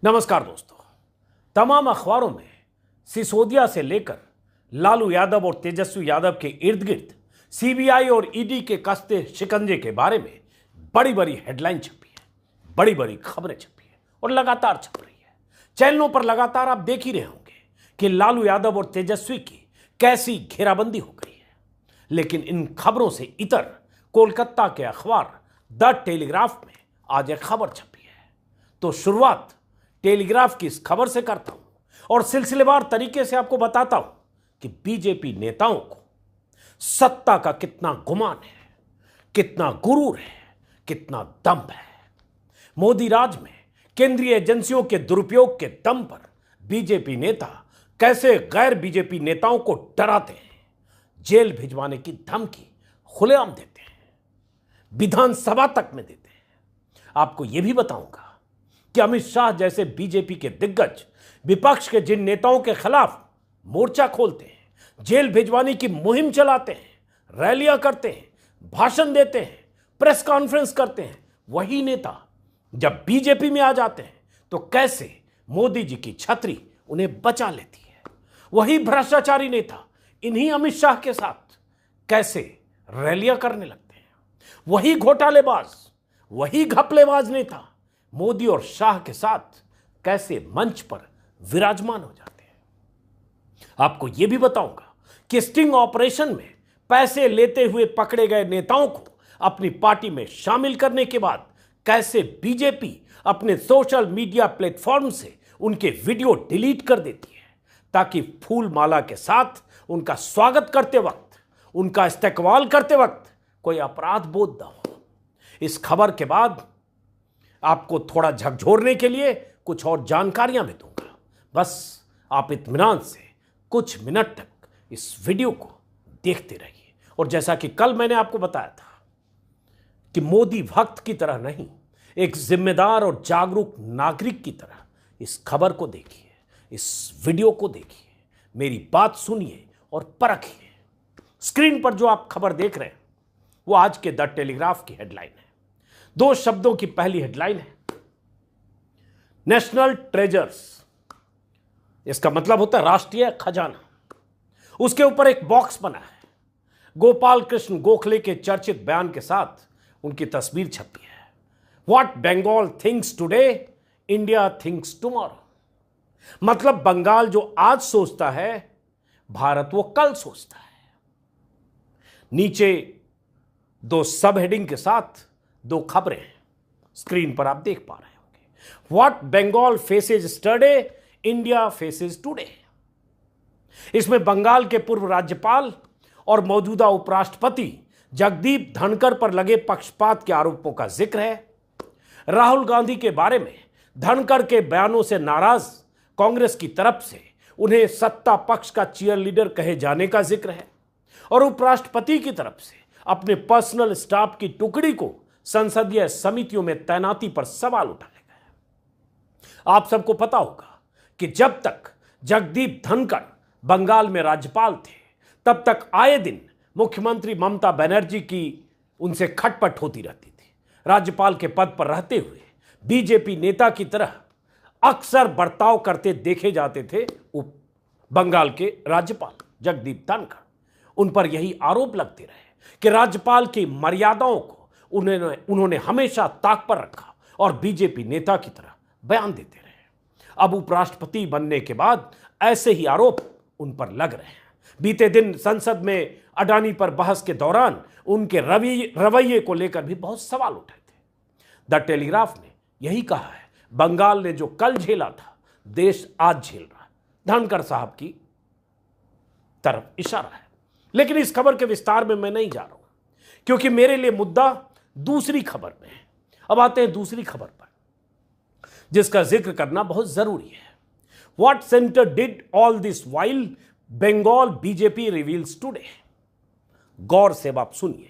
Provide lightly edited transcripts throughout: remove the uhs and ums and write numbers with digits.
नमस्कार दोस्तों। तमाम अखबारों में सिसोदिया से लेकर लालू यादव और तेजस्वी यादव के इर्द गिर्द सीबीआई और ईडी के कसते शिकंजे के बारे में बड़ी बड़ी हेडलाइन छपी है, बड़ी बड़ी खबरें छपी है और लगातार छप रही है। चैनलों पर लगातार आप देख ही रहे होंगे कि लालू यादव और तेजस्वी की कैसी घेराबंदी हो गई है। लेकिन इन खबरों से इतर कोलकाता के अखबार द टेलीग्राफ में आज एक खबर छपी है। तो शुरुआत टेलीग्राफ की इस खबर से करता हूं और सिलसिलेवार तरीके से आपको बताता हूं कि बीजेपी नेताओं को सत्ता का कितना गुमान है, कितना गुरूर है, कितना दम्भ है। मोदी राज में केंद्रीय एजेंसियों के दुरुपयोग के दम पर बीजेपी नेता कैसे गैर बीजेपी नेताओं को डराते हैं, जेल भिजवाने की धमकी खुलेआम देते हैं, विधानसभा तक में देते हैं। आपको यह भी बताऊंगा कि अमित शाह जैसे बीजेपी के दिग्गज विपक्ष के जिन नेताओं के खिलाफ मोर्चा खोलते हैं, जेल भिजवाने की मुहिम चलाते हैं, रैलियां करते हैं, भाषण देते हैं, प्रेस कॉन्फ्रेंस करते हैं, वही नेता जब बीजेपी में आ जाते हैं तो कैसे मोदी जी की छतरी उन्हें बचा लेती है। वही भ्रष्टाचारी नेता इन्हीं अमित शाह के साथ कैसे रैलियां करने लगते हैं। वही घोटालेबाज, वही घपलेबाज नेता मोदी और शाह के साथ कैसे मंच पर विराजमान हो जाते हैं। आपको यह भी बताऊंगा कि स्टिंग ऑपरेशन में पैसे लेते हुए पकड़े गए नेताओं को अपनी पार्टी में शामिल करने के बाद कैसे बीजेपी अपने सोशल मीडिया प्लेटफॉर्म से उनके वीडियो डिलीट कर देती है ताकि फूल माला के साथ उनका स्वागत करते वक्त, उनका इस्तेकबाल करते वक्त कोई अपराध बोध न हो। इस खबर के बाद आपको थोड़ा झकझोरने के लिए कुछ और जानकारियां भी दूंगा। बस आप इत्मीनान से कुछ मिनट तक इस वीडियो को देखते रहिए। और जैसा कि कल मैंने आपको बताया था कि मोदी भक्त की तरह नहीं, एक जिम्मेदार और जागरूक नागरिक की तरह इस खबर को देखिए, इस वीडियो को देखिए, मेरी बात सुनिए और परखिए। स्क्रीन पर जो आप खबर देख रहे हैं वो आज के द टेलीग्राफ की हेडलाइन है। 2 शब्दों की पहली हेडलाइन है नेशनल ट्रेजर्स। इसका मतलब होता है राष्ट्रीय खजाना। उसके ऊपर एक बॉक्स बना है, गोपाल कृष्ण गोखले के चर्चित बयान के साथ उनकी तस्वीर छपी है। What Bengal thinks today, India thinks tomorrow. मतलब बंगाल जो आज सोचता है, भारत वो कल सोचता है। नीचे 2 सब हेडिंग के साथ 2 खबरें हैं, स्क्रीन पर आप देख पा रहे होंगे। What Bengal faces yesterday, India faces today. इसमें बंगाल के पूर्व राज्यपाल और मौजूदा उपराष्ट्रपति जगदीप धनखड़ पर लगे पक्षपात के आरोपों का जिक्र है। राहुल गांधी के बारे में धनखड़ के बयानों से नाराज कांग्रेस की तरफ से उन्हें सत्ता पक्ष का चीयरलीडर कहे जाने का जिक्र है। और उपराष्ट्रपति की तरफ से अपने पर्सनल स्टाफ की टुकड़ी को संसदीय समितियों में तैनाती पर सवाल उठाए गए। आप सबको पता होगा कि जब तक जगदीप धनखड़ बंगाल में राज्यपाल थे तब तक आए दिन मुख्यमंत्री ममता बनर्जी की उनसे खटपट होती रहती थी। राज्यपाल के पद पर रहते हुए बीजेपी नेता की तरह अक्सर बर्ताव करते देखे जाते थे बंगाल के राज्यपाल जगदीप धनखड़। उन पर यही आरोप लगते रहे कि राज्यपाल की मर्यादाओं को उन्होंने हमेशा ताक पर रखा और बीजेपी नेता की तरह बयान देते रहे। अब उपराष्ट्रपति बनने के बाद ऐसे ही आरोप उन पर लग रहे हैं। बीते दिन संसद में अडानी पर बहस के दौरान उनके रवैये को लेकर भी बहुत सवाल उठे थे। द टेलीग्राफ ने यही कहा है, बंगाल ने जो कल झेला था, देश आज झेल रहा है। धनखड़ साहब की तरफ इशारा है। लेकिन इस खबर के विस्तार में मैं नहीं जा रहा हूं क्योंकि मेरे लिए मुद्दा दूसरी खबर में है। अब आते हैं दूसरी खबर पर जिसका जिक्र करना बहुत जरूरी है। What centre did all this while Bengal BJP reveals today. गौर से आप सुनिए,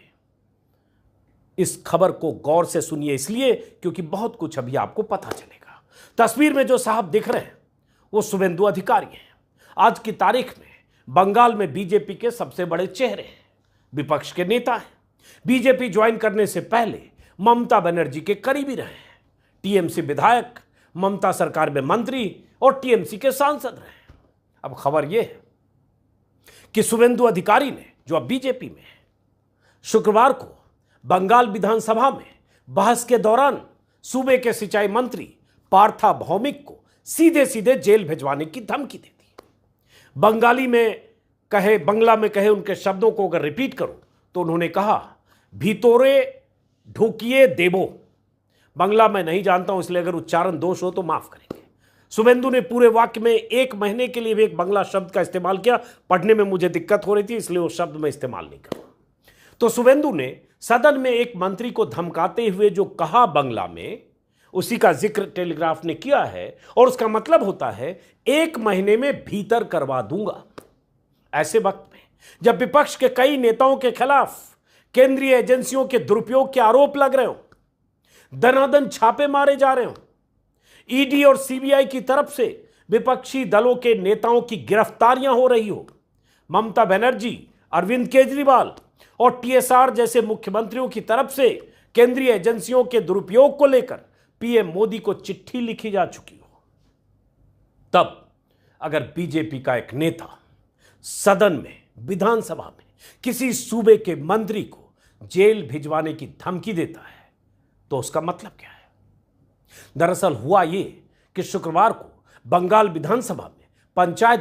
इस खबर को गौर से सुनिए इसलिए क्योंकि बहुत कुछ अभी आपको पता चलेगा। तस्वीर में जो साहब दिख रहे हैं वो शुभेंदु अधिकारी हैं। आज की तारीख में बंगाल में बीजेपी के सबसे बड़े चेहरे हैं, विपक्ष के नेता हैं। बीजेपी ज्वाइन करने से पहले ममता बनर्जी के करीबी रहे हैं। टीएमसी विधायक ममता सरकार में मंत्री और टीएमसी के सांसद रहे। अब खबर यह है कि शुभेंदु अधिकारी ने, जो अब बीजेपी में है, शुक्रवार को बंगाल विधानसभा में बहस के दौरान सूबे के सिंचाई मंत्री पार्था भौमिक को सीधे सीधे जेल भिजवाने की धमकी दे दी। बंगला में कहे उनके शब्दों को अगर रिपीट करूं तो उन्होंने कहा, भीतोरे ढुकिए देबो। बंगला मैं नहीं जानता हूं, इसलिए अगर उच्चारण दोष हो तो माफ करेंगे। शुभेंदु ने पूरे वाक्य में 1 महीने के लिए भी एक बंगला शब्द का इस्तेमाल किया। पढ़ने में मुझे दिक्कत हो रही थी, इसलिए वो शब्द मैं इस्तेमाल नहीं करूंगा। तो शुभेंदु ने सदन में एक मंत्री को धमकाते हुए जो कहा बंगला में, उसी का जिक्र टेलीग्राफ ने किया है और उसका मतलब होता है 1 महीने में भीतर करवा दूंगा। ऐसे वक्त में जब विपक्ष के कई नेताओं के खिलाफ केंद्रीय एजेंसियों के दुरुपयोग के आरोप लग रहे हो, दनादन छापे मारे जा रहे हो, ईडी और सीबीआई की तरफ से विपक्षी दलों के नेताओं की गिरफ्तारियां हो रही हो, ममता बनर्जी, अरविंद केजरीवाल और टीएसआर जैसे मुख्यमंत्रियों की तरफ से केंद्रीय एजेंसियों के दुरुपयोग को लेकर पीएम मोदी को चिट्ठी लिखी जा चुकी हो, तब अगर बीजेपी का एक नेता सदन में, विधानसभा में किसी सूबे के मंत्री को जेल भिजवाने की धमकी देता है तो उसका मतलब क्या है? दरअसल हुआ यह कि शुक्रवार को बंगाल विधानसभा में पंचायत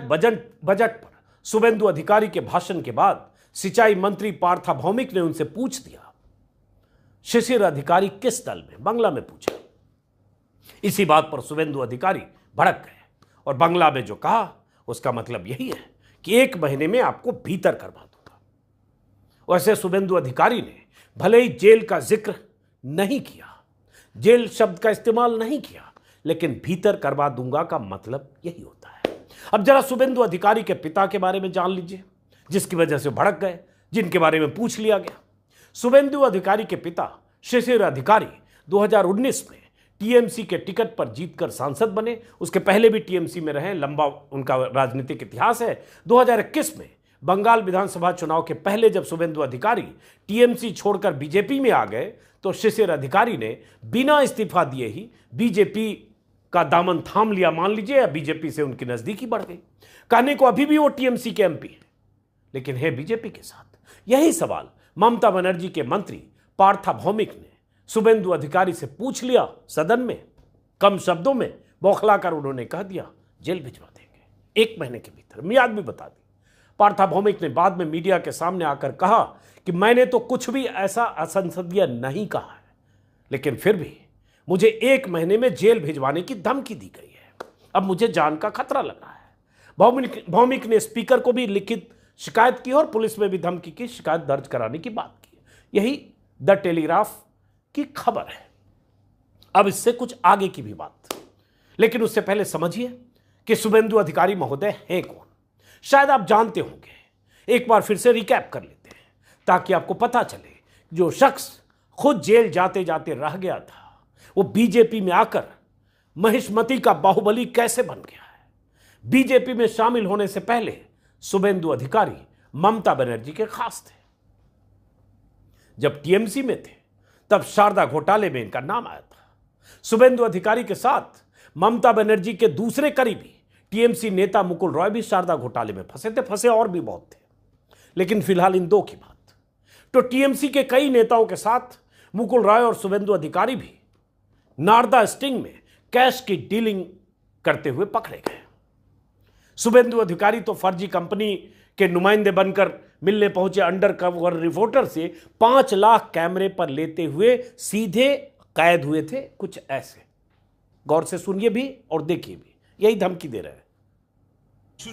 बजट पर शुभेंदु अधिकारी के भाषण के बाद सिंचाई मंत्री पार्था भौमिक ने उनसे पूछ दिया, शिशिर अधिकारी किस दल में? बंगला में पूछा। इसी बात पर शुभेंदु अधिकारी भड़क गए और बंगला में जो कहा उसका मतलब यही है कि 1 महीने में आपको भीतर करवा दूंगा। वैसे शुभेंदु अधिकारी ने भले ही जेल का जिक्र नहीं किया, जेल शब्द का इस्तेमाल नहीं किया, लेकिन भीतर करवा दूंगा का मतलब यही होता है। अब जरा शुभेंदु अधिकारी के पिता के बारे में जान लीजिए, जिसकी वजह से भड़क गए, जिनके बारे में पूछ लिया गया। शुभेंदु अधिकारी के पिता शिशिर अधिकारी 2019 में टीएमसी के टिकट पर जीतकर सांसद बने। उसके पहले भी टीएमसी में रहे, लंबा उनका राजनीतिक इतिहास है। 2021 में बंगाल विधानसभा चुनाव के पहले जब शुभेंदु अधिकारी टीएमसी छोड़कर बीजेपी में आ गए तो शिशिर अधिकारी ने बिना इस्तीफा दिए ही बीजेपी का दामन थाम लिया, मान लीजिए, या बीजेपी से उनकी नजदीकी बढ़ गई। कहने को अभी भी वो टीएमसी के एमपी है, लेकिन है बीजेपी के साथ। यही सवाल ममता बनर्जी के मंत्री पार्था भौमिक ने शुभेंदु अधिकारी से पूछ लिया सदन में। कम शब्दों में बौखलाकर उन्होंने कह दिया, जेल भिजवा देंगे 1 महीने के भीतर। मियाद भी बता दी। पार्था भौमिक ने बाद में मीडिया के सामने आकर कहा कि मैंने तो कुछ भी ऐसा असंसदीय नहीं कहा है, लेकिन फिर भी मुझे 1 महीने में जेल भिजवाने की धमकी दी गई है। अब मुझे जान का खतरा लग रहा है। भौमिक ने स्पीकर को भी लिखित शिकायत की और पुलिस में भी धमकी की शिकायत दर्ज कराने की बात की। यही द टेलीग्राफ की खबर है। अब इससे कुछ आगे की भी बात, लेकिन उससे पहले समझिए कि शुभेंदु अधिकारी महोदय हैं कौन। शायद आप जानते होंगे, एक बार फिर से रिकैप कर लेते हैं ताकि आपको पता चले जो शख्स खुद जेल जाते जाते रह गया था, वो बीजेपी में आकर महिष्मती का बाहुबली कैसे बन गया है। बीजेपी में शामिल होने से पहले शुभेंदु अधिकारी ममता बनर्जी के खास थे। जब टीएमसी में थे तब शारदा घोटाले में इनका नाम आया था। शुभेंदु अधिकारी के साथ ममता बनर्जी के दूसरे करीबी टीएमसी नेता मुकुल रॉय भी शारदा घोटाले में फंसे और भी बहुत थे, लेकिन फिलहाल इन 2 की बात। तो टीएमसी के कई नेताओं के साथ मुकुल रॉय और शुभेंदु अधिकारी भी नारदा स्टिंग में कैश की डीलिंग करते हुए पकड़े गए। शुभेंदु अधिकारी तो फर्जी कंपनी के नुमाइंदे बनकर मिलने पहुंचे अंडर कवर रिपोर्टर से 5 लाख कैमरे पर लेते हुए सीधे कैद हुए थे। कुछ ऐसे, गौर से सुनिए भी और देखिए भी, यही धमकी दे रहे हैं।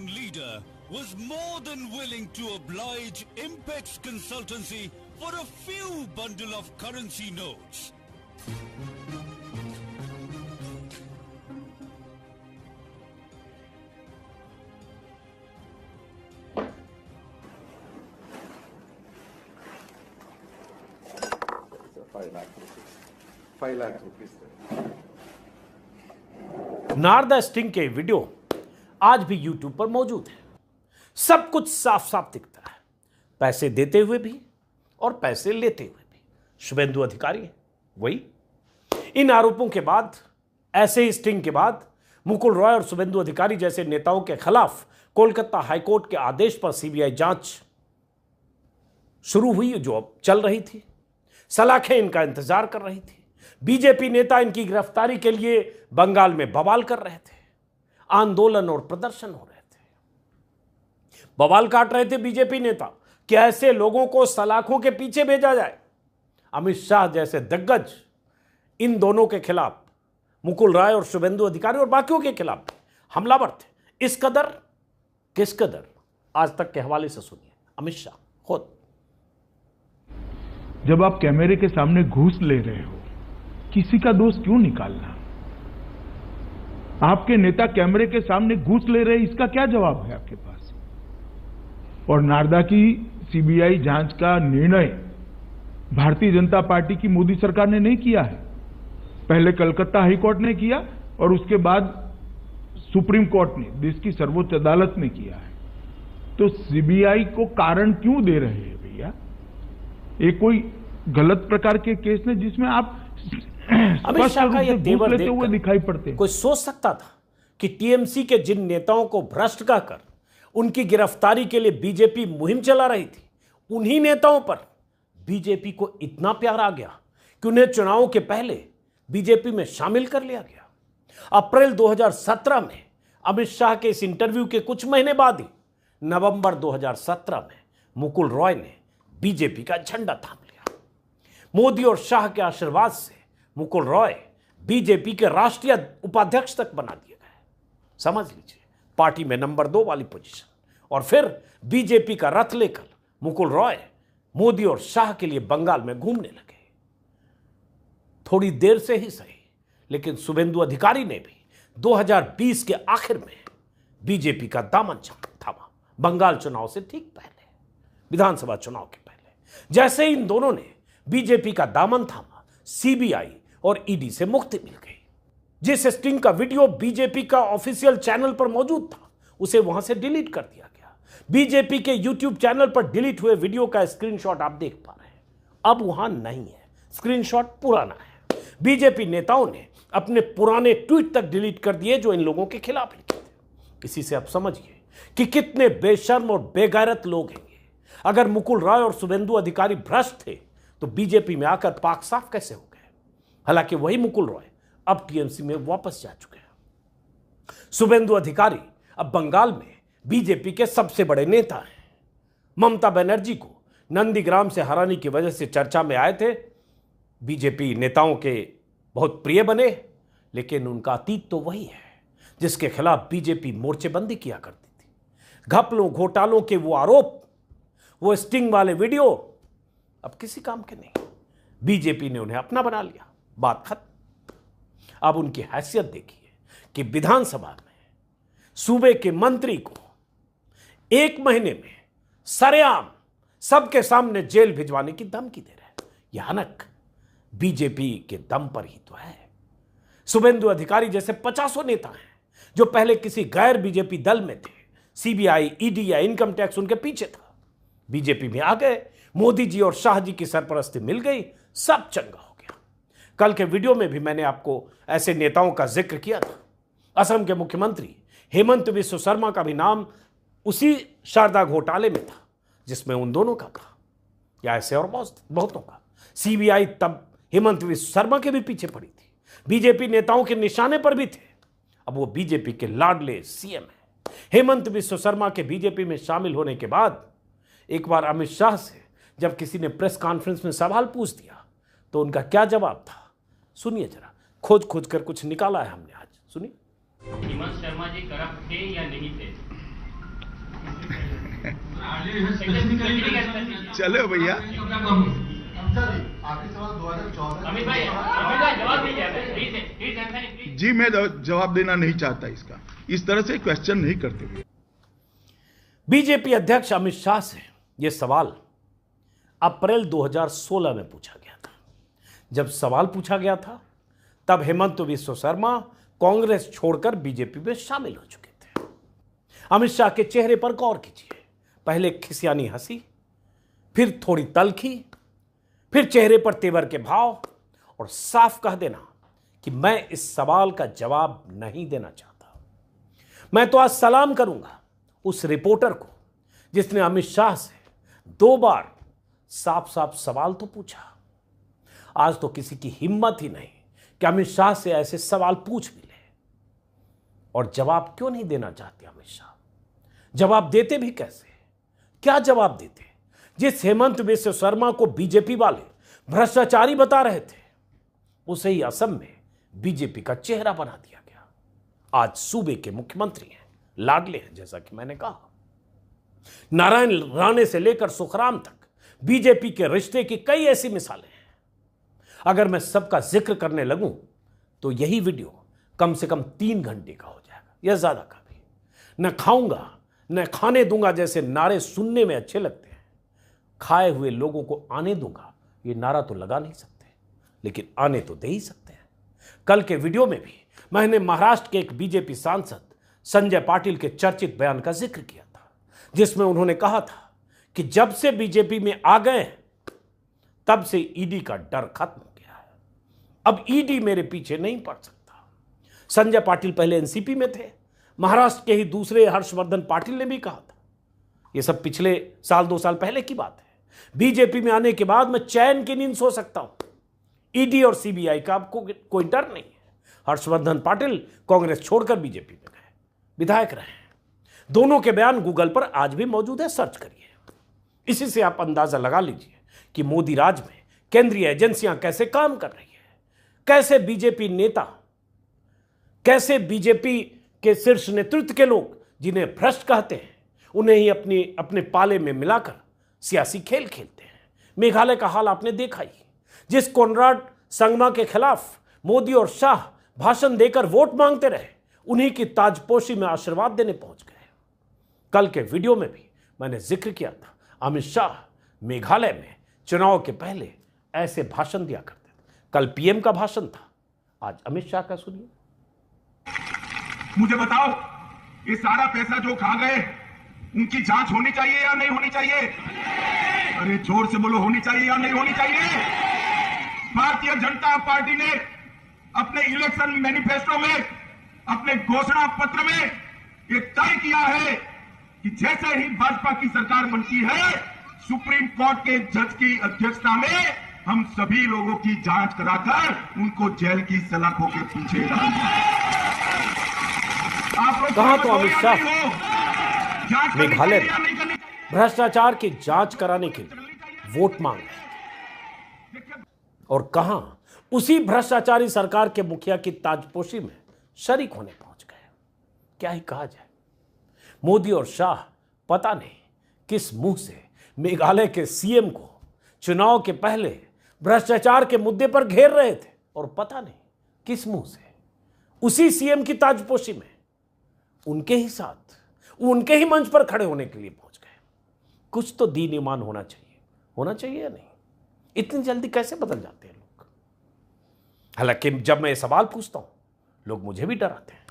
Leader was more than willing to oblige Impex Consultancy for a few bundle of currency notes. $5 lakh rupees. Narada sting के वीडियो आज भी यूट्यूब पर मौजूद है। सब कुछ साफ साफ दिखता है, पैसे देते हुए भी और पैसे लेते हुए भी। शुभेंदु अधिकारी है वही। इन आरोपों के बाद ऐसे ही स्टिंग के बाद मुकुल रॉय और शुभेंदु अधिकारी जैसे नेताओं के खिलाफ कोलकाता हाईकोर्ट के आदेश पर सीबीआई जांच शुरू हुई, जो अब चल रही थी। सलाखें इनका इंतजार कर रही थी। बीजेपी नेता इनकी गिरफ्तारी के लिए बंगाल में बवाल कर रहे थे। आंदोलन और प्रदर्शन हो रहे थे। बवाल काट रहे थे बीजेपी नेता कि ऐसे लोगों को सलाखों के पीछे भेजा जाए। अमित शाह जैसे दिग्गज इन दोनों के खिलाफ, मुकुल रॉय और शुभेंदु अधिकारी और बाकियों के खिलाफ हमलावर थे। इस कदर किस कदर, आज तक के हवाले से सुनिए अमित शाह खुद। जब आप कैमरे के सामने घूस ले रहे हो, किसी का दोष क्यों निकालना? आपके नेता कैमरे के सामने घूस ले रहे, इसका क्या जवाब है आपके पास? और नारदा की सीबीआई जांच का निर्णय भारतीय जनता पार्टी की मोदी सरकार ने नहीं किया है। पहले कलकत्ता हाईकोर्ट ने किया और उसके बाद सुप्रीम कोर्ट ने, देश की सर्वोच्च अदालत ने किया है। तो सीबीआई को कारण क्यों दे रहे हैं भैया? ये कोई गलत प्रकार के केस ने जिसमें आप अमित शाह का ये तेवर लेते हुए दिखाई पड़ते। कोई सोच सकता था कि टीएमसी के जिन नेताओं को भ्रष्ट कहकर उनकी गिरफ्तारी के लिए बीजेपी मुहिम चला रही थी, उन्हीं नेताओं पर बीजेपी को इतना प्यार आ गया कि उन्हें चुनावों के पहले बीजेपी में शामिल कर लिया गया। अप्रैल 2017 में अमित शाह के इस इंटरव्यू के कुछ महीने बाद ही नवंबर 2017 में मुकुल रॉय ने बीजेपी का झंडा थाम लिया। मोदी और शाह के आशीर्वाद से मुकुल रॉय बीजेपी के राष्ट्रीय उपाध्यक्ष तक बना दिए गए। समझ लीजिए, पार्टी में नंबर 2 वाली पोजीशन। और फिर बीजेपी का रथ लेकर मुकुल रॉय मोदी और शाह के लिए बंगाल में घूमने लगे। थोड़ी देर से ही सही, लेकिन शुभेंदु अधिकारी ने भी 2020 के आखिर में बीजेपी का दामन थामा, बंगाल चुनाव से ठीक पहले, विधानसभा चुनाव के पहले। जैसे ही इन दोनों ने बीजेपी का दामन थामा, सीबीआई और ईडी से मुक्ति मिल गई। जिस स्टिंग का वीडियो बीजेपी का ऑफिशियल चैनल पर मौजूद था, उसे वहां से डिलीट कर दिया गया। बीजेपी के यूट्यूब चैनल पर डिलीट हुए वीडियो का स्क्रीनशॉट आप देख पा रहे हैं, अब वहां नहीं है, स्क्रीनशॉट पुराना है। बीजेपी नेताओं ने अपने पुराने ट्वीट तक डिलीट कर दिए जो इन लोगों के खिलाफ लिखे थे। इसी से आप समझिए कि कितने बेशर्म और बेगैरत लोग हैं। अगर मुकुल रॉय और शुभेंदु अधिकारी भ्रष्ट थे तो बीजेपी में आकर पाक साफ कैसे हो गए? हालांकि वही मुकुल रॉय अब टीएमसी में वापस जा चुके हैं। शुभेंदु अधिकारी अब बंगाल में बीजेपी के सबसे बड़े नेता हैं। ममता बनर्जी को नंदीग्राम से हराने की वजह से चर्चा में आए थे, बीजेपी नेताओं के बहुत प्रिय बने, लेकिन उनका अतीत तो वही है जिसके खिलाफ बीजेपी मोर्चेबंदी किया करती थी। घपलों घोटालों के वो आरोप, वो स्टिंग वाले वीडियो अब किसी काम के नहीं। बीजेपी ने उन्हें अपना बना लिया, बात खत्म। अब उनकी हैसियत देखिए कि विधानसभा में सूबे के मंत्री को 1 महीने में सरेआम सबके सामने जेल भिजवाने की धमकी दे रहे हैं। यह हनक बीजेपी के दम पर ही तो है। शुभेंदु अधिकारी जैसे 50 नेता हैं जो पहले किसी गैर बीजेपी दल में थे, सीबीआई, ईडी या इनकम टैक्स उनके पीछे था। बीजेपी में आ गए, मोदी जी और शाह जी की सरपरस्ती मिल गई, सब चंगा हो गया। कल के वीडियो में भी मैंने आपको ऐसे नेताओं का जिक्र किया था। असम के मुख्यमंत्री हेमंत बिस्व शर्मा का भी नाम उसी शारदा घोटाले में था जिसमें उन दोनों का था, या ऐसे और बहुतों का। सीबीआई तब हेमंत बिस्व शर्मा के भी पीछे पड़ी थी, बीजेपी नेताओं के निशाने पर भी थे। अब वो बीजेपी के लाडले सीएम हैं। हेमंत बिस्व शर्मा के बीजेपी में शामिल होने के बाद एक बार अमित शाह से जब किसी ने प्रेस कॉन्फ्रेंस में सवाल पूछ दिया तो उनका क्या जवाब था, सुनिए जरा। खोज कर कुछ निकाला है हमने आज, सुनिए। हेमंत शर्मा जी करप्ट थे या नहीं थे? चलो भैया, अमित भाई जवाब दीजिए। जी मैं जवाब देना नहीं चाहता इसका, इस तरह से क्वेश्चन नहीं करते हुए। बीजेपी अध्यक्ष अमित शाह से यह सवाल अप्रैल 2016 में पूछा गया था। जब सवाल पूछा गया था तब हेमंत बिस्व शर्मा कांग्रेस छोड़कर बीजेपी में शामिल हो चुके थे। अमित शाह के चेहरे पर गौर कीजिए, पहले खिसियानी हंसी, फिर थोड़ी तलखी, फिर चेहरे पर तेवर के भाव और साफ कह देना कि मैं इस सवाल का जवाब नहीं देना चाहता। मैं तो आज सलाम करूंगा उस रिपोर्टर को जिसने अमित शाह से 2 बार साफ साफ सवाल तो पूछा। आज तो किसी की हिम्मत ही नहीं कि अमित शाह से ऐसे सवाल पूछ भी ले। और जवाब क्यों नहीं देना चाहते अमित शाह? जवाब देते भी कैसे? क्या जवाब देते? जिस हेमंत बिस्व शर्मा को बीजेपी वाले भ्रष्टाचारी बता रहे थे, उसे ही असम में बीजेपी का चेहरा बना दिया गया। आज सूबे के मुख्यमंत्री हैं, लाडले हैं, जैसा कि मैंने कहा। नारायण राणे से लेकर सुखराम तक बीजेपी के रिश्ते की कई ऐसी मिसालें हैं। अगर मैं सबका जिक्र करने लगूं तो यही वीडियो कम से कम 3 घंटे का हो जाएगा या ज्यादा का भी। न खाऊंगा न खाने दूंगा जैसे नारे सुनने में अच्छे लगते हैं, खाए हुए लोगों को आने दूंगा ये नारा तो लगा नहीं सकते, लेकिन आने तो दे ही सकते हैं। कल के वीडियो में भी मैंने महाराष्ट्र के एक बीजेपी सांसद संजय पाटिल के चर्चित बयान का जिक्र किया था, जिसमें उन्होंने कहा था कि जब से बीजेपी में आ गए तब से ईडी का डर खत्म हो गया है। अब ईडी मेरे पीछे नहीं पड़ सकता। संजय पाटिल पहले एनसीपी में थे। महाराष्ट्र के ही दूसरे हर्षवर्धन पाटिल ने भी कहा था। यह सब पिछले साल 2 साल पहले की बात है। बीजेपी में आने के बाद मैं चैन की नींद सो सकता हूं। ईडी और सीबीआई का आपको कोई डर नहीं है। हर्षवर्धन पाटिल कांग्रेस छोड़कर बीजेपी में गए, विधायक रहे हैं। दोनों के बयान गूगल पर आज भी मौजूद है, सर्च करिए। इसी से आप अंदाजा लगा लीजिए कि मोदी राज में केंद्रीय एजेंसियां कैसे काम कर रही है, कैसे बीजेपी नेता, कैसे बीजेपी के शीर्ष नेतृत्व के लोग जिन्हें भ्रष्ट कहते हैं उन्हें ही अपने पाले में मिलाकर सियासी खेल खेलते हैं। मेघालय का हाल आपने देखा ही। जिस कोनराड संगमा के खिलाफ मोदी और शाह भाषण देकर वोट मांगते रहे, उन्हीं की ताजपोशी में आशीर्वाद देने पहुंच गए। कल के वीडियो में भी मैंने जिक्र किया था, अमित शाह मेघालय में चुनाव के पहले ऐसे भाषण दिया करते थे। कल पीएम का भाषण था, आज अमित शाह का सुनिए। मुझे बताओ, ये सारा पैसा जो खा गए उनकी जांच होनी चाहिए या नहीं होनी चाहिए? अरे जोर से बोलो, होनी चाहिए या नहीं होनी चाहिए? भारतीय जनता पार्टी ने अपने इलेक्शन मैनिफेस्टो में, अपने घोषणा पत्र में ये तय किया है कि जैसे ही भाजपा की सरकार बनती है, सुप्रीम कोर्ट के जज की अध्यक्षता में हम सभी लोगों की जांच कराकर उनको जेल की सलाखों के पीछे डालेंगे। कहा तो अमित शाह मेघालय में भ्रष्टाचार की जांच कराने के लिए वोट मांग रहे थे, और कहां उसी भ्रष्टाचारी सरकार के मुखिया की ताजपोशी में शरीक होने पहुंच गए। क्या ही कहा जाए। मोदी और शाह पता नहीं किस मुंह से मेघालय के सीएम को चुनाव के पहले भ्रष्टाचार के मुद्दे पर घेर रहे थे, और पता नहीं किस मुंह से उसी सीएम की ताजपोशी में उनके ही साथ, उनके ही मंच पर खड़े होने के लिए पहुंच गए। कुछ तो दीन ईमान होना चाहिए या नहीं? इतनी जल्दी कैसे बदल जाते हैं लोग? हालांकि जब मैं ये सवाल पूछता हूं, लोग मुझे भी डराते हैं।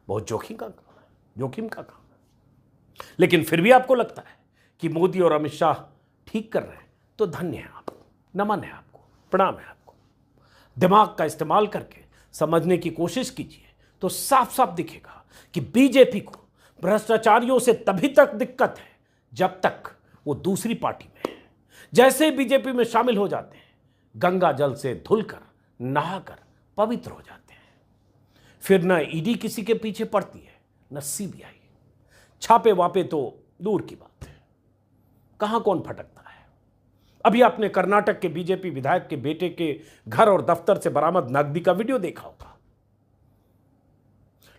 बहुत जोखिम का काम है। लेकिन फिर भी आपको लगता है कि मोदी और अमित शाह ठीक कर रहे हैं, तो धन्य है आपको, नमन है आपको, प्रणाम है आपको। दिमाग का इस्तेमाल करके समझने की कोशिश कीजिए तो साफ साफ दिखेगा कि बीजेपी को भ्रष्टाचारियों से तभी तक दिक्कत है जब तक वो दूसरी पार्टी में है। जैसे बीजेपी में शामिल हो जाते हैं, गंगा जल से धुलकर नहाकर पवित्र हो जाते हैं। फिर न ईडी किसी के पीछे पड़ती है, न सीबीआई। छापे वापे तो दूर की बात है, कहां कौन फटकता है। अभी आपने कर्नाटक के बीजेपी विधायक के बेटे के घर और दफ्तर से बरामद नकदी का वीडियो देखा होगा।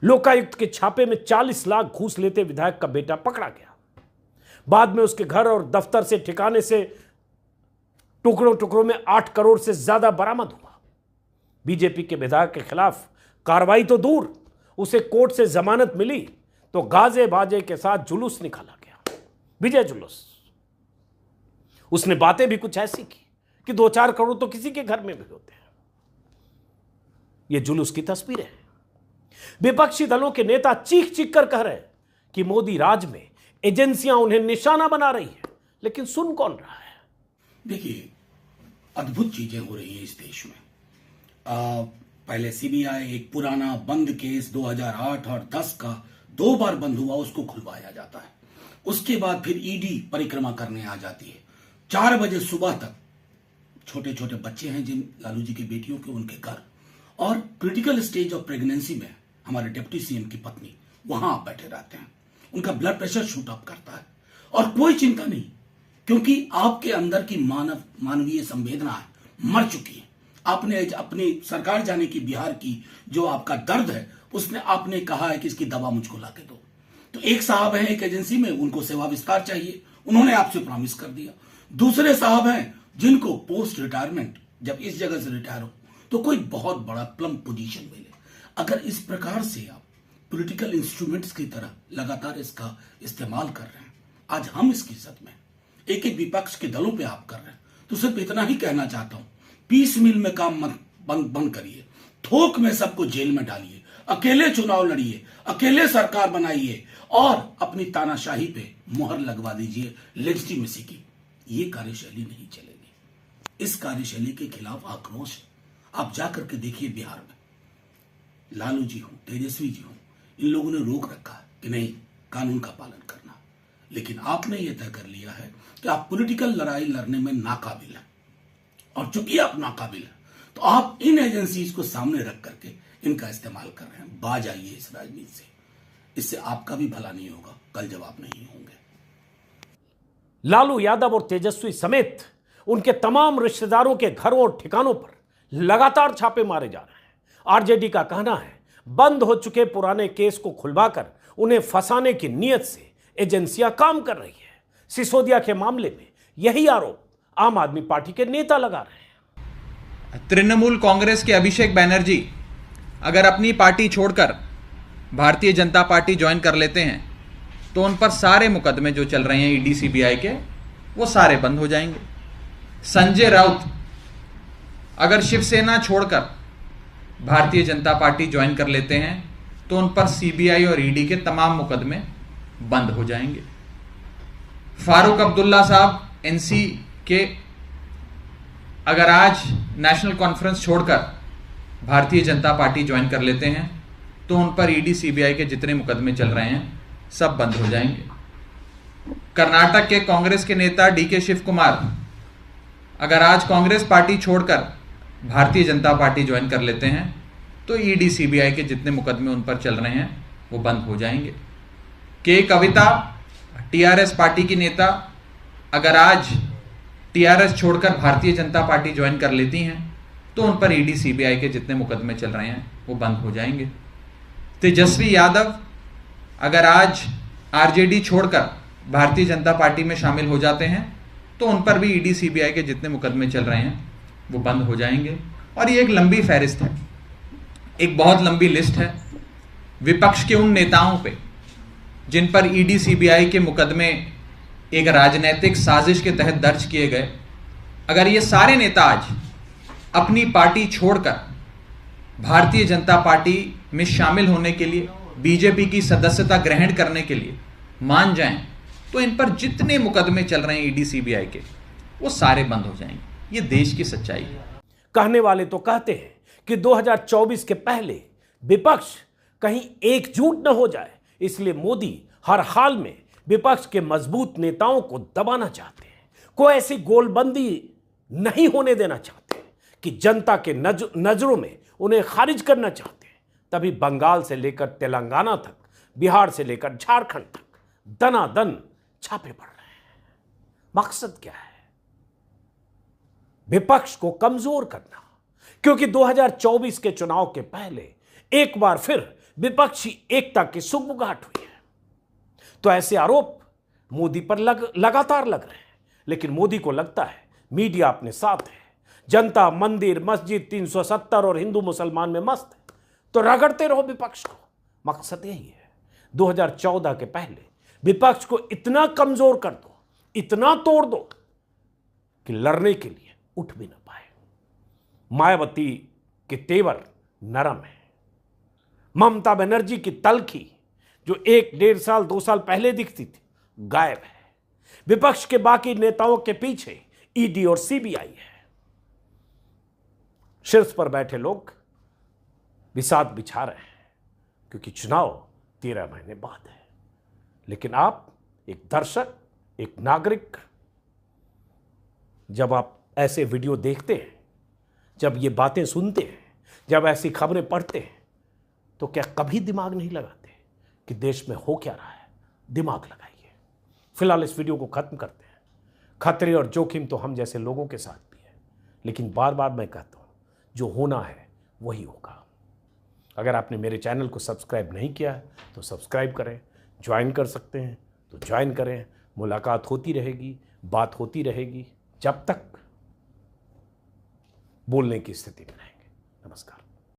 लोकायुक्त के छापे में 40 लाख घूस लेते विधायक का बेटा पकड़ा गया। बाद में उसके घर और दफ्तर से ठिकाने से टुकड़ों में 8 करोड़ से ज्यादा बरामद हुआ। बीजेपी के विधायक के खिलाफ कार्रवाई तो दूर, उसे कोर्ट से जमानत मिली तो गाजे बाजे के साथ जुलूस निकाला गया, विजय जुलूस। उसने बातें भी कुछ ऐसी की कि 2-4 करोड़ तो किसी के घर में भी होते हैं। यह जुलूस की तस्वीरें हैं। विपक्षी दलों के नेता चीख चीख कर कह रहे हैं कि मोदी राज में एजेंसियां उन्हें निशाना बना रही है, लेकिन सुन कौन रहा है? देखिए, अद्भुत चीजें हो रही हैं इस देश में। पहले सीबीआई एक पुराना बंद केस 2008 और 10 का 2 बार बंद हुआ उसको खुलवाया जाता है। उसके बाद फिर ईडी परिक्रमा करने आ जाती है। 4 बजे सुबह तक छोटे छोटे बच्चे हैं जिन लालू जी की बेटियों के, उनके घर, और क्रिटिकल स्टेज ऑफ प्रेगनेंसी में हमारे डिप्टी सीएम की पत्नी वहां आप बैठे रहते हैं। उनका ब्लड प्रेशर शूट अप करता है और कोई चिंता नहीं, क्योंकि आपके अंदर की मानवीय संवेदना मर चुकी है। आपने अपनी सरकार जाने की, बिहार की जो आपका दर्द है, उसने आपने कहा है कि इसकी दवा मुझको ला के दो। तो एक साहब हैं एक एजेंसी में, उनको सेवा विस्तार चाहिए, उन्होंने आपसे प्रॉमिस कर दिया। दूसरे साहब हैं जिनको पोस्ट रिटायरमेंट, जब इस जगह से रिटायर हो तो कोई बहुत बड़ा प्लम पोजीशन मिले। अगर इस प्रकार से आप पॉलिटिकल इंस्ट्रूमेंट्स की तरह लगातार इसका इस्तेमाल कर रहे हैं, आज हम इसकी इज्जत में एक एक विपक्ष के दलों पे आप कर रहे हैं, तो सिर्फ इतना ही कहना चाहता हूं, पीस मिल में काम मत बंद करिए, थोक में सबको जेल में डालिए, अकेले चुनाव लड़िए, अकेले सरकार बनाइए और अपनी तानाशाही पे मुहर लगवा दीजिए लेजिटिमेसी की। ये कार्यशैली नहीं चलेगी। इस कार्यशैली के खिलाफ आक्रोश आप जाकर के देखिए बिहार में। लालू जी हो, तेजस्वी जी हो, इन लोगों ने रोक रखा है कि नहीं, कानून का पालन करना, लेकिन आपने यह तय कर लिया है कि आप पॉलिटिकल लड़ाई लड़ने में नाकाबिल हैं, और चूंकि आप नाकाबिल हैं तो आप इन एजेंसीज को सामने रख करके इनका इस्तेमाल कर रहे हैं। बाज आइए इस राजनीति से, इससे आपका भी भला नहीं होगा, कल जब आप नहीं होंगे। लालू यादव और तेजस्वी समेत उनके तमाम रिश्तेदारों के घरों और ठिकानों पर लगातार छापे मारे जा रहे हैं। आरजेडी का कहना है बंद हो चुके पुराने केस को खुलवाकर उन्हें फंसाने की नीयत से एजेंसियां काम कर रही है। सिसोदिया के मामले में यही आरोप आम आदमी पार्टी के नेता लगा रहे हैं। तृणमूल कांग्रेस के अभिषेक बैनर्जी अगर अपनी पार्टी छोड़कर भारतीय जनता पार्टी ज्वाइन कर लेते हैं तो उन पर सारे मुकदमे जो चल रहे हैं ईडी सीबीआई के, वो सारे बंद हो जाएंगे। संजय राउत अगर शिवसेना छोड़कर भारतीय जनता पार्टी ज्वाइन कर लेते हैं तो उन पर सीबीआई और ईडी के तमाम मुकदमे बंद हो जाएंगे। फारूक अब्दुल्ला साहब एनसी के अगर आज नेशनल कॉन्फ्रेंस छोड़कर भारतीय जनता पार्टी ज्वाइन कर लेते हैं तो उन पर ईडी सीबीआई के जितने मुकदमे चल रहे हैं सब बंद हो जाएंगे। कर्नाटक के कांग्रेस के नेता डीके शिव कुमार अगर आज कांग्रेस पार्टी छोड़कर भारतीय जनता पार्टी ज्वाइन कर लेते हैं तो ईडी सीबीआई के जितने मुकदमे उन पर चल रहे हैं वो बंद हो जाएंगे। के कविता टीआरएस पार्टी की नेता अगर आज टीआरएस छोड़कर भारतीय जनता पार्टी ज्वाइन कर लेती हैं तो उन पर ईडी सीबीआई के जितने मुकदमे चल रहे हैं वो बंद हो जाएंगे। तेजस्वी यादव अगर आज आरजेडी छोड़कर भारतीय जनता पार्टी में शामिल हो जाते हैं तो उन पर भी ईडी सीबीआई के जितने मुकदमे चल रहे हैं वो बंद हो जाएंगे। और ये एक लंबी फहरिस्त है, एक बहुत लंबी लिस्ट है विपक्ष के उन नेताओं पे जिन पर ईडी सीबीआई के मुकदमे एक राजनीतिक साजिश के तहत दर्ज किए गए। अगर ये सारे नेता आज अपनी पार्टी छोड़कर भारतीय जनता पार्टी में शामिल होने के लिए, बीजेपी की सदस्यता ग्रहण करने के लिए मान जाएं तो इन पर जितने मुकदमे चल रहे हैं ईडी सीबीआई के वो सारे बंद हो जाएंगे। ये देश की सच्चाई है। कहने वाले तो कहते हैं कि 2024 के पहले विपक्ष कहीं एकजुट न हो जाए, इसलिए मोदी हर हाल में विपक्ष के मजबूत नेताओं को दबाना चाहते हैं, कोई ऐसी गोलबंदी नहीं होने देना चाहते कि जनता के नजरों में उन्हें खारिज करना चाहते हैं। तभी बंगाल से लेकर तेलंगाना तक, बिहार से लेकर झारखंड तक दनादन छापे पड़ रहे हैं। मकसद क्या है? विपक्ष को कमजोर करना, क्योंकि 2024 के चुनाव के पहले एक बार फिर विपक्षी एकता की सुगबुगाहट हुई है। तो ऐसे आरोप मोदी पर लगातार लग रहे हैं, लेकिन मोदी को लगता है मीडिया अपने साथ है, जनता मंदिर मस्जिद 370 और हिंदू मुसलमान में मस्त है, तो रगड़ते रहो विपक्ष को। मकसद यही है, 2014 के पहले विपक्ष को इतना कमजोर कर दो, इतना तोड़ दो कि लड़ने के लिए उठ भी ना पाए। मायावती के तेवर नरम है, ममता बनर्जी की तलखी जो 1-1.5 साल 2 साल पहले दिखती थी गायब है। विपक्ष के बाकी नेताओं के पीछे ईडी और सीबीआई है। शीर्ष पर बैठे लोग बिसात बिछा रहे हैं, क्योंकि चुनाव 13 महीने बाद है। लेकिन आप एक दर्शक, एक नागरिक, जब आप ऐसे वीडियो देखते हैं, जब ये बातें सुनते हैं, जब ऐसी खबरें पढ़ते हैं, तो क्या कभी दिमाग नहीं लगाते कि देश में हो क्या रहा है? दिमाग लगाइए। फिलहाल इस वीडियो को खत्म करते हैं। खतरे और जोखिम तो हम जैसे लोगों के साथ भी है, लेकिन बार बार मैं कहता हूं, जो होना है वही होगा। अगर आपने मेरे चैनल को सब्सक्राइब नहीं किया है तो सब्सक्राइब करें, ज्वाइन कर सकते हैं तो ज्वाइन करें। मुलाकात होती रहेगी, बात होती रहेगी, जब तक बोलने की स्थिति में रहेंगे। नमस्कार।